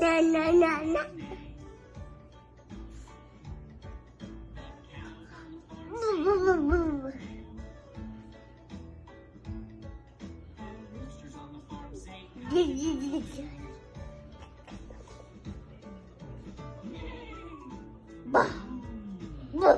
Na na na na. Ba. Ba.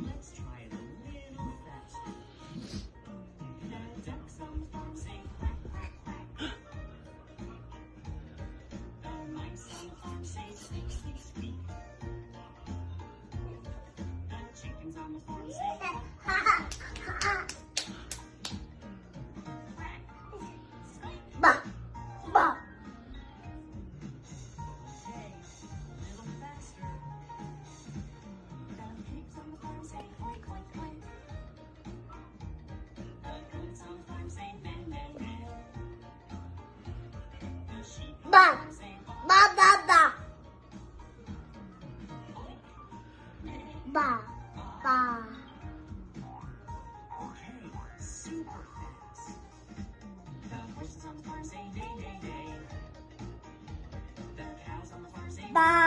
Let's try it a little faster. The ducks on the farm say quack, quack, quack. The mice on the farm say squeak, squeak, squeak. The chickens on the farm say quack, Ba. Ba. okay, a little faster. The pigs on the farm say oink, oink, oink. The goats on the farm say man, man, man. The sheep on the Ba. farm say honk, Ba ba ba. oink. Ba. Ba. Okay, super fast. The horses on the farm say neigh, neigh, neigh. The cows on the farm say Ba.